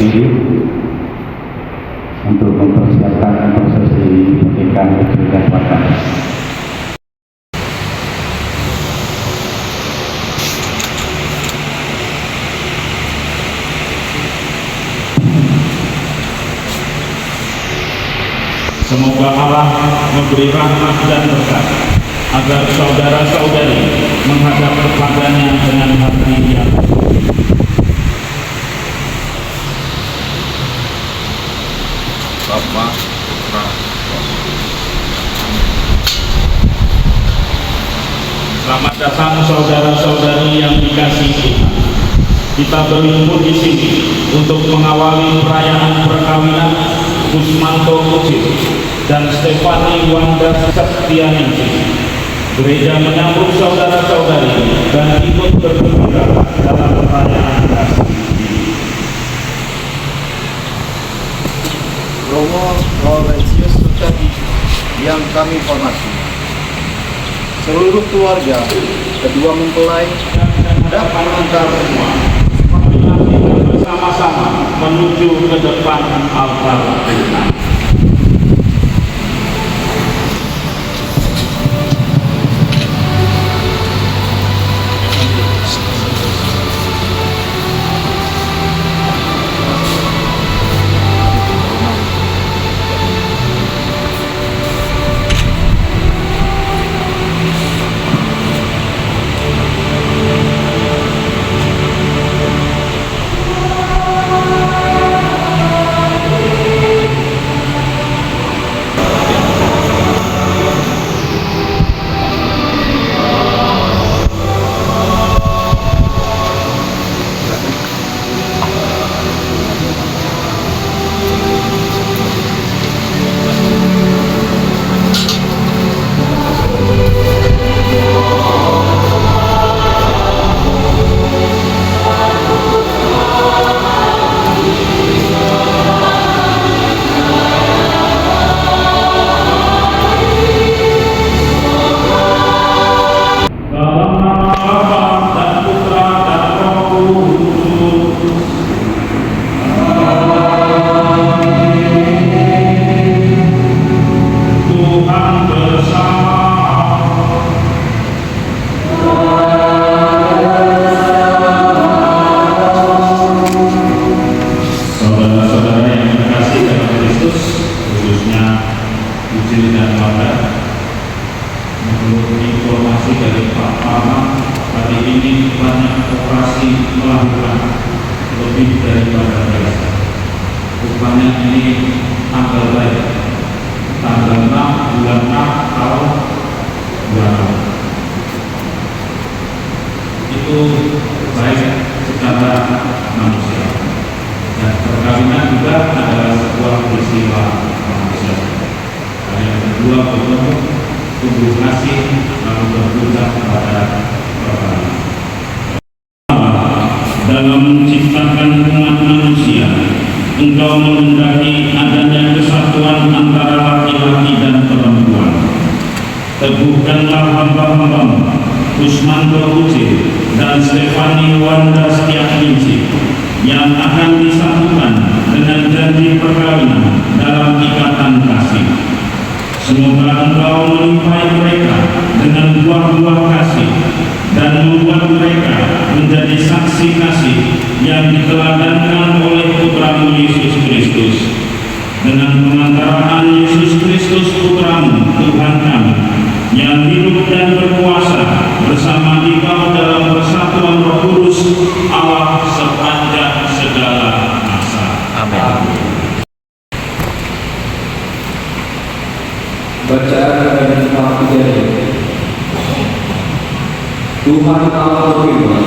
berdiri untuk mempersiapkan prosesi pernikahan kecil dan wakaf. Semoga Allah memberi rahmat dan berkat agar saudara-saudari menghadap kepadanya dengan hati yang Bapa, Putra, Selamat datang saudara-saudari yang dikasihi Tuhan. Kita berkumpul di sini untuk mengawali perayaan perkawinan Kusmanto Kucil dan Stefani Wanda Setianingsih. Gereja menyambut saudara-saudari dan ikut bergembira dalam perayaan kasih ini. Romo Laurentius Sutadi yang kami hormati, seluruh keluarga, kedua mempelai, Dan mengantar semua bersama-sama menuju ke depan altar Tuhan. Informasi dari Pak Parman, hari ini banyak operasi melahirkan lebih daripada biasa. Rupanya ini tanggal baik, tanggal 6 bulan 6 tahun 20. Itu baik secara manusia. Dan perkawinan juga adalah sebuah peristiwa manusia. Yang kedua bertemu, tumbuh kasih, lalu berputar kepada perkawinan. Dalam menciptakan umat manusia, Engkau menghendaki adanya kesatuan antara laki-laki dan perempuan. Teguhkanlah hamba-hamba-Mu, Kusmanto Kucil dan Stefani Wanda Setianingsih, yang akan disatukan dengan janji perkawinan dalam ikatan kasih. Semoga Engkau melimpahi mereka dengan buah-buah kasih dan membuat mereka menjadi saksi kasih yang diteladankan oleh Putra-Mu Yesus Kristus. Dengan pengantaraan Yesus Kristus Putra-Mu, Tuhan kami, yang hidup dan berkuasa bersama Engkau dalam persatuan Roh Kudus, Allah sepanjang segala masa. Amin. Bacaan dari kitab Kejadian. Tuhan Allah berfirman,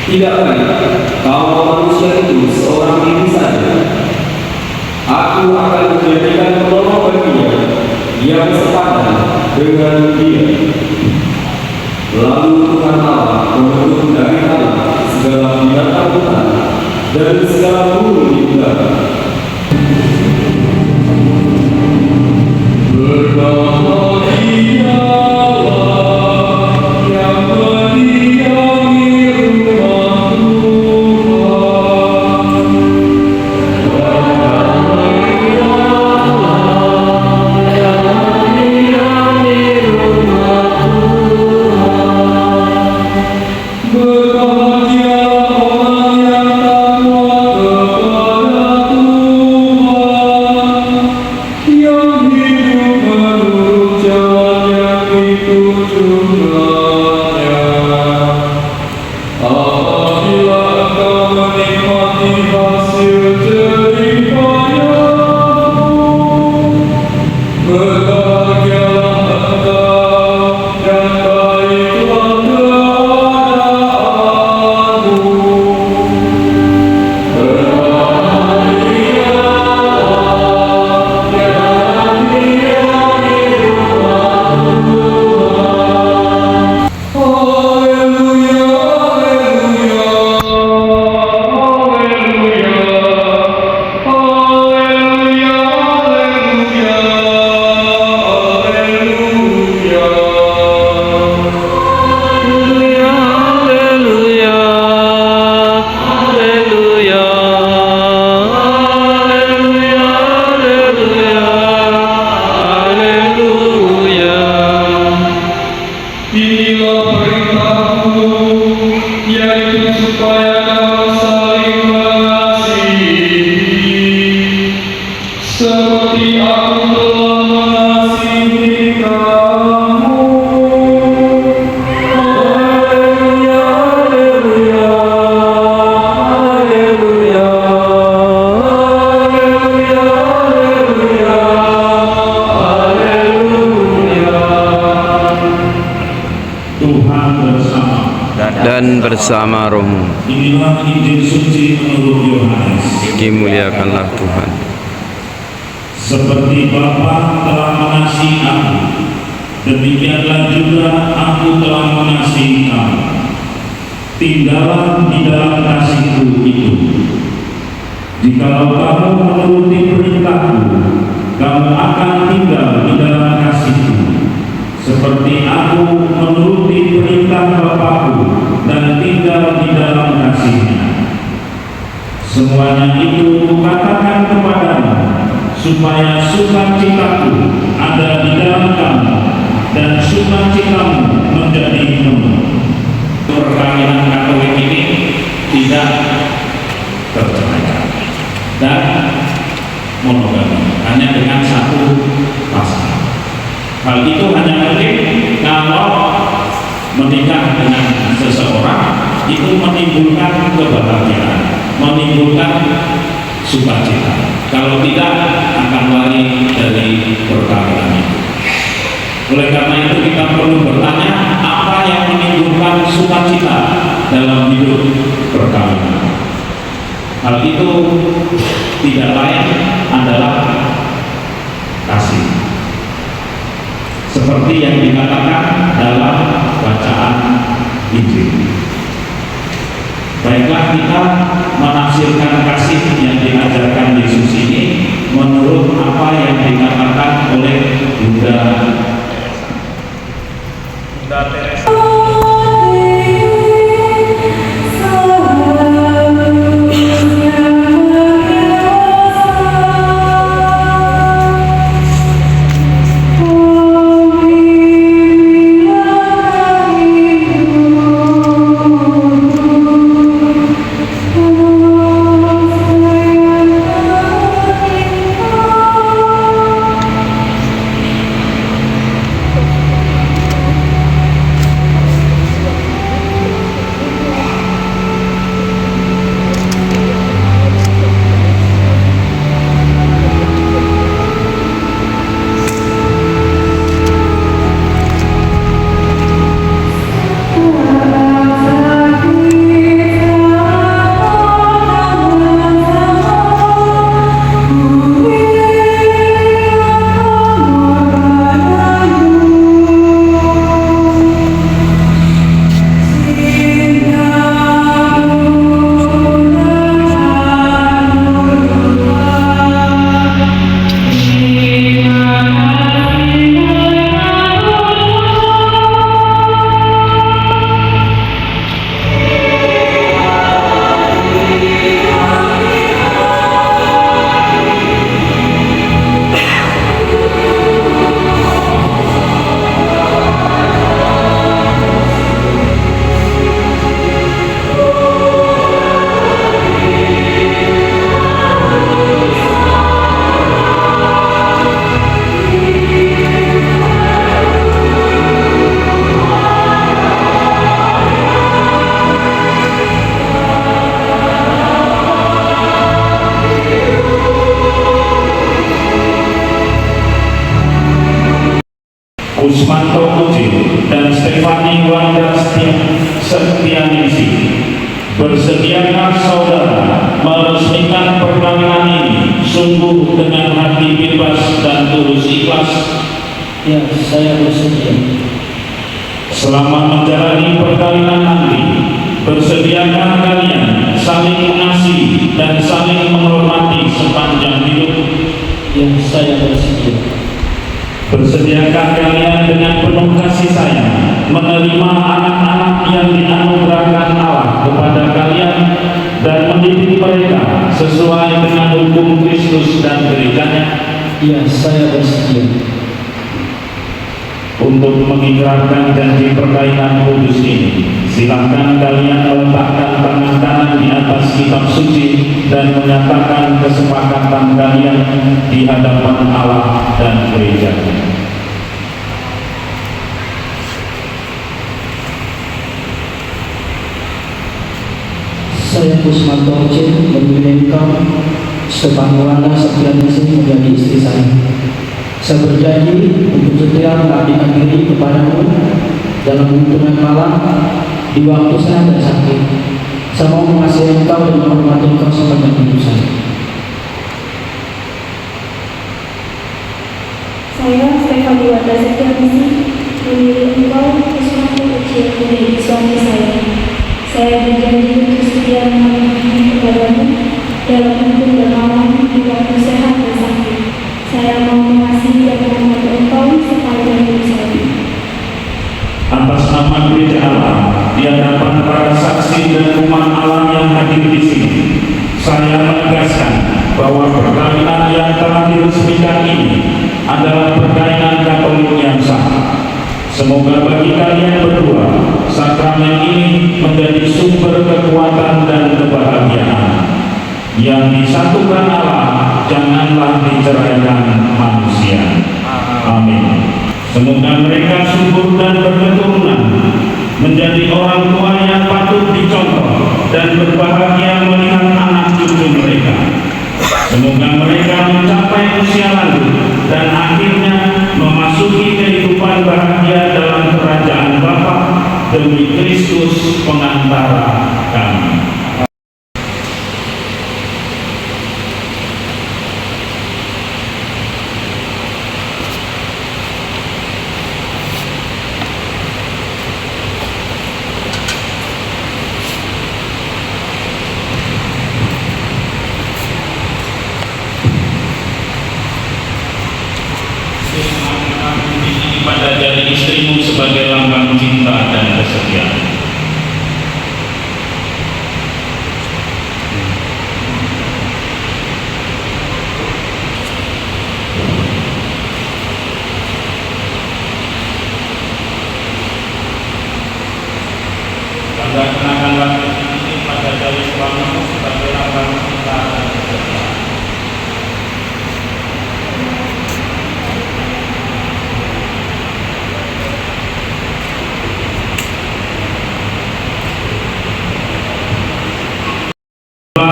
tidak baik kalau manusia itu seorang diri saja. Aku akan menjadikan penolong baginya yang sepadan dengan dia. Lalu Tuhan Allah membentuk dari tanah segala binatang hutan dan segala burung di udara. bersama rohmu. Inilah Injil suci menurut Yohanes. Dimuliakanlah Tuhan. Seperti Bapa telah mengasihi aku, demikianlah juga aku telah mengasihi kamu. Tinggallah di dalam kasihku itu. Jikalau kamu menuruti perintahku, kamu akan tinggal di dalam kasihku, seperti aku menuruti perintah Bapakku dan tinggal di dalam kasihnya. Semuanya itu kukatakan kepadamu, supaya sukacitaku ada di dalam kamu dan sukacitamu menjadi penuh. Perkawinan Katolik ini tidak terceraikan dan monogami, hanya dengan satu pasangan. Hal itu hanya mungkin kalau menikah dengan seseorang itu menimbulkan kebahagiaan, menimbulkan sukacita. Kalau tidak, akan lari dari perkawinan itu. Oleh karena itu kita perlu bertanya, apa yang menimbulkan sukacita dalam hidup perkawinan? Hal itu tidak lain adalah kasih. Seperti yang dikatakan dalam bacaan Injil. Baiklah, kita menafsirkan kasih yang diajarkan Yesus ini menurut apa yang dikatakan oleh Bunda Teresa. Usmanto Puji dan Stefani Wanda Setianingsi, bersediakah saudara meresmikan perkawinan ini sungguh dengan hati bebas dan tulus ikhlas? Ya, saya bersedia. Selama menjalani perkawinan nanti, bersediakah kalian saling mengasihi dan saling menghormati sepanjang hidup? Ya, saya bersedia. Bersediakah kalian dengan penuh kasih sayang menerima anak-anak yang dianugerahkan Allah kepada kalian dan mendidik mereka sesuai dengan hukum Kristus dan gerejanya? Ya, saya bersedia. Untuk mengikrarkan janji perkawinan kudus ini, silakan kalian meletakkan tangan kanan di atas kitab suci dan menyatakan kesepakatan kalian di hadapan Allah dan gereja. Saya Usmanto Puji memilih engkau Stefani Wanda Setianingsi menjadi istri saya. Saya berjanji untuk setia mengabdikan diri kepadamu dalam hubungan malam di waktu saya ada sakit. Saya mau mengasihi Engkau dan menghormati Engkau sepanjang hidup saya. Saya, Stefani Wanda Setianingsih, memilih Engkau Kusuma Kecil menjadi suami saya. Saya berjanji untuk setia mengabdi kepadamu dalam hidup dan malam di waktu sehat dan sakit. Saya mau mengasihi dan menghormati Engkau sepanjang hidup saya. Atas nama Gereja Allah, di hadapan para saksi dan umat Allah yang hadir di sini, saya menegaskan bahwa perkawinan yang telah diresmikan ini adalah perkawinan Katolik yang sah. Semoga bagi kalian berdua, sakramen ini menjadi sumber kekuatan dan kebahagiaan. Yang disatukan Allah, janganlah diceraikan manusia. Amin. Semoga mereka subur dan berketurunan, menjadi orang tua yang patut dicontoh dan berbahagia melihat anak cucu mereka. Semoga mereka mencapai usia lanjut dan akhirnya memasuki kehidupan bahagia dalam kerajaan Bapa demi Kristus pengantara kami. Pada jari istrimu sebagai lambang cinta dan kesetiaan. Tanda kenakanlah ini pada jari suamimu sebagai lambang cinta dan kesetiaan.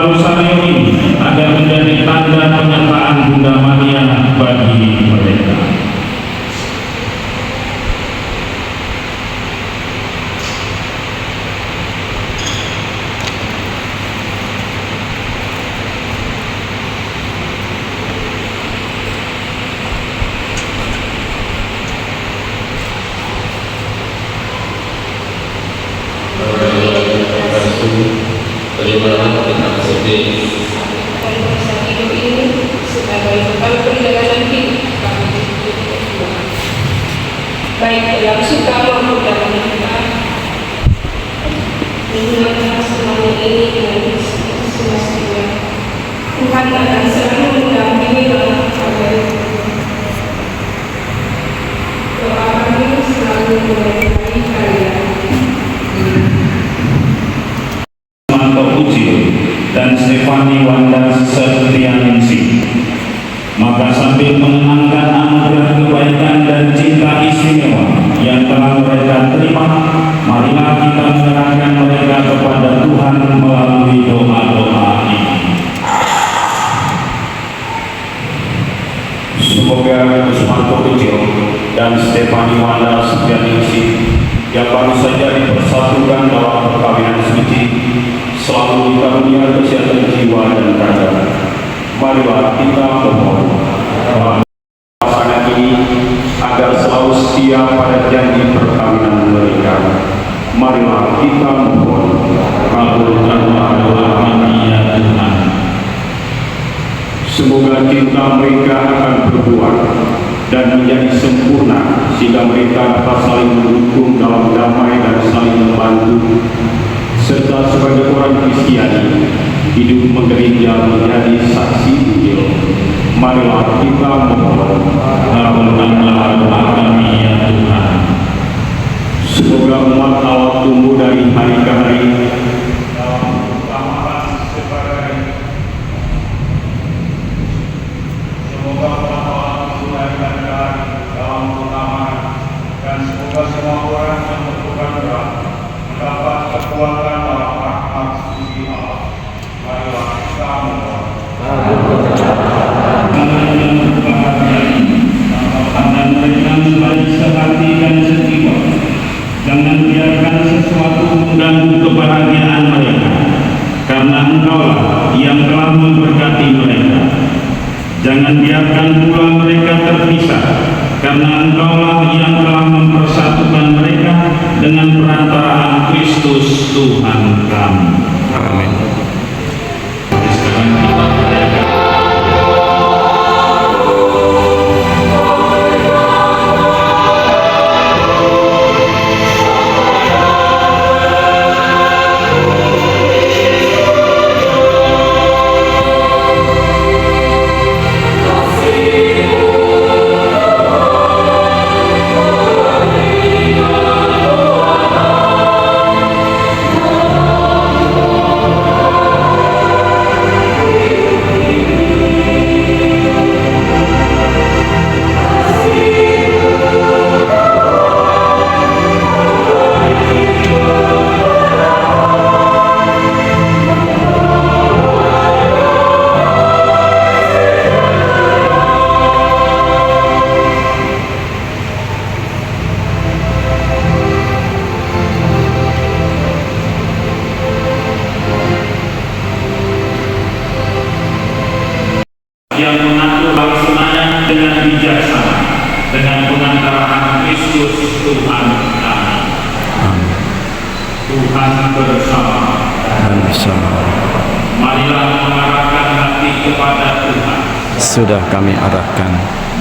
Rosario ini agar menjadi tanda penyataan Bunda Maria bagi mereka. Terimalah kita sedih. Saat hidup ini sebagai bekal perjalanan hidup kami berdua. Baik dalam suka maupun dalam duka, hubungan semuanya ini dengan semestinya. Tuhan akan selalu mendampingi agar doa kami selalu menyertai kalian. Dan Stefani Wanda Setianingsih. Maka sambil mengenangkan anugerah kebaikan dan cinta istimewa yang telah mereka terima, marilah kita menyerahkan mereka kepada Tuhan melalui doa-doa ini. Semoga Kusmanto Kecil dan Stefani Wanda Setianingsih yang baru saja dipersatukan dalam perkawinan suci selalu dikaruniai kesehatan jiwa dan raga. Marilah kita memohon pasangan ini agar selalu setia pada janji perkawinan mereka. Marilah kita memohon Kabulkanlah doa kami ya Tuhan. semoga cinta mereka akan berbuah dan menjadi sempurna sehingga mereka dapat saling mendukung dalam damai dan saling membantu, serta sebagai orang Kristiani hidup menggereja menjadi saksi Injil. Marilah kita memohon Kabulkanlah doa kami ya Tuhan. semoga umat Allah tumbuh dari hari ke hari Dalam keutamaan setiap hari. Semoga umat Allah tumbuh dari hari ke hari dalam keutamaan, dan semoga semua orang yang berpegang berat mendapat kekuatan dalam rahmat suci Allah. Marilah kita memohon. Tangan yang berbahagia ini, tangan mereka menjadi sehati dan sejiwa. Jangan biarkan sesuatu telah memberkati mereka. Jangan biarkan pula mereka terpisah, karena Engkaulah yang telah mempersatukan mereka dengan perantaraan Kristus Tuhan kami. Amin. Sekarang kita merayakan yang mengatur hal semuanya dengan bijaksana dengan pengantaraan Kristus Tuhan kami. Tuhan bersama. Dan bersama. Marilah mengarahkan hati kepada Tuhan. Sudah kami arahkan.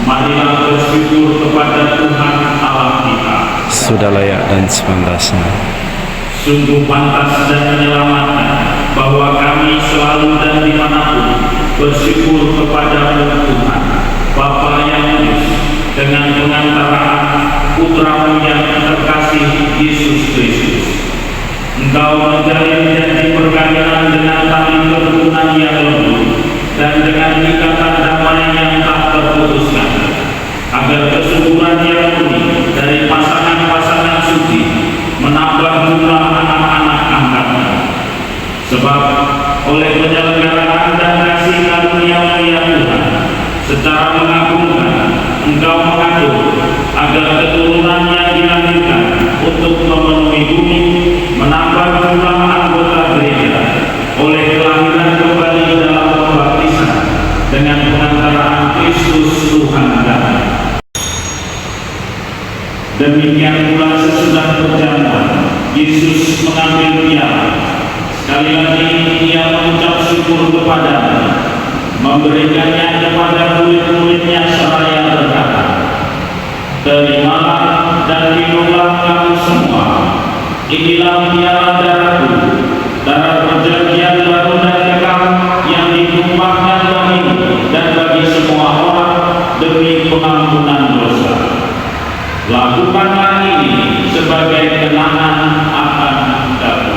Marilah bersyukur kepada Tuhan Allah kita. Sudah layak dan sepantasnya. Sungguh pantas dan menyelamatkan bahwa kami selalu dan dimanapun bersyukur kepada Tuhan Bapa yang kudus dengan pengantaraan Putra-Mu yang terkasih Yesus Kristus. Engkau menjalin janji perkawinan dengan tali kerukunan yang lembut dan dengan ikatan damai yang tak terputuskan, agar kesuburan yang unik dari pasangan-pasangan suci menambah jumlah anak-anak angkatnya. Sebab oleh penyelenggaraan dan kasih karunia Tuhan secara mengagumkan Engkau mengatur agar keturunan yang dilahirkan untuk memenuhi bumi menambah jumlah anggota gereja oleh kelahiran kembali dalam pembaptisan dengan pengantaraan Kristus Tuhan kami. Demikian pula sesudah berjalan Yesus mengambil piala. Sekali lagi Ia mengucap syukur kepada-Nya, memberikannya kepada murid-muridnya seraya berkata, "Terimalah dan minumlah kamu semua. Inilah piala darahku, darah perjanjian baru dan kekal yang ditumpahkan bagimu dan bagi semua orang demi pengampunan dosa. Lakukanlah ini sebagai kenangan akan aku."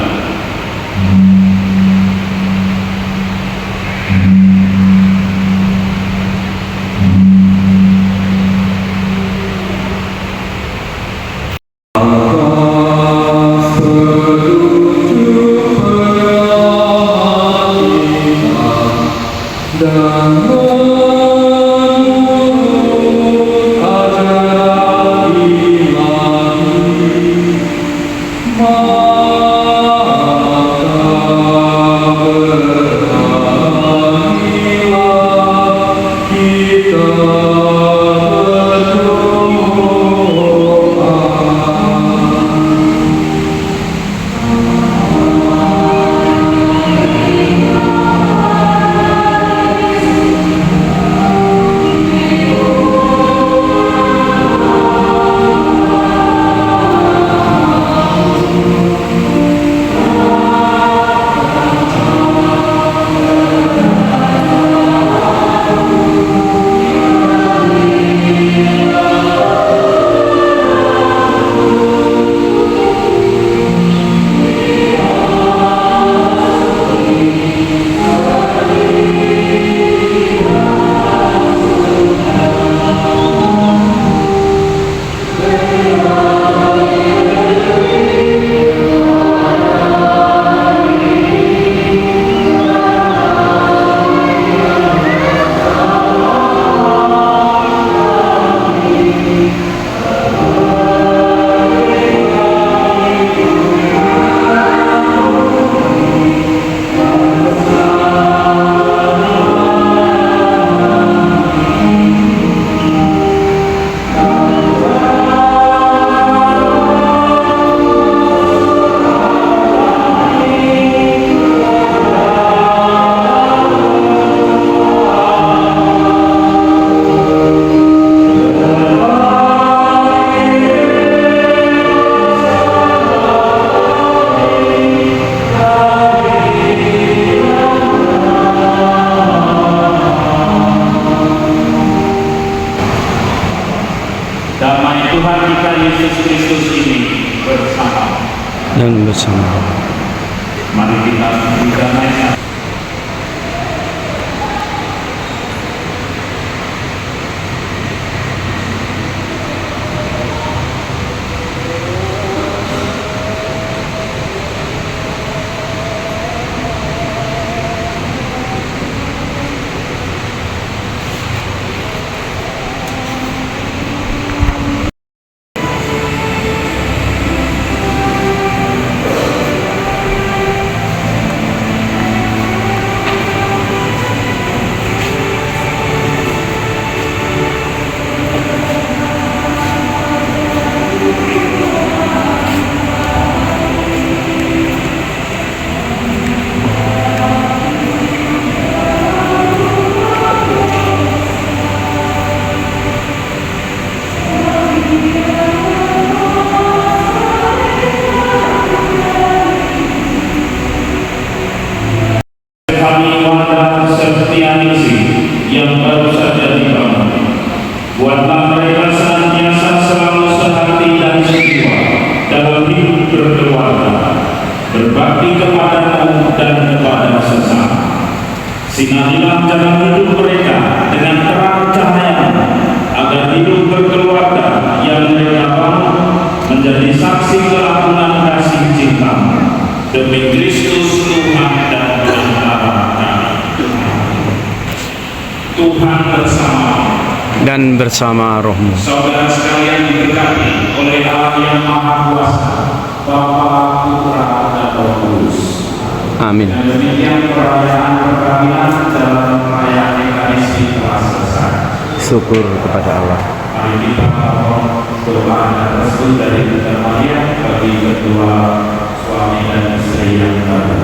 dan bersama rohmu. Mari kita naikkan. Stefani Wanda Septianisi yang baru saja dibangun. Buatlah mereka senantiasa selalu sehati dan sejiwa dalam hidup berkeluarga, berbakti kepadamu dan kepada sesama. Sinarilah jalan hidup mereka dengan terang cahaya, agar hidup berkeluarga yang mereka bangun menjadi saksi kelakuan kasih cinta demi Kristus Tuhan dan Bapa kami. Tuhan bersama Dan bersama rohmu. saudara sekalian diberkati oleh Allah yang Maha Kuasa, Bapa, Putra, dan Roh Kudus. Amin. Dan demikian perayaan perkawinan dalam perayaan Ekaristi telah selesai. Syukur kepada Allah. Mari kita mohon doa dan restu dari Bunda Maria bagi kedua suami dan istri yang baru.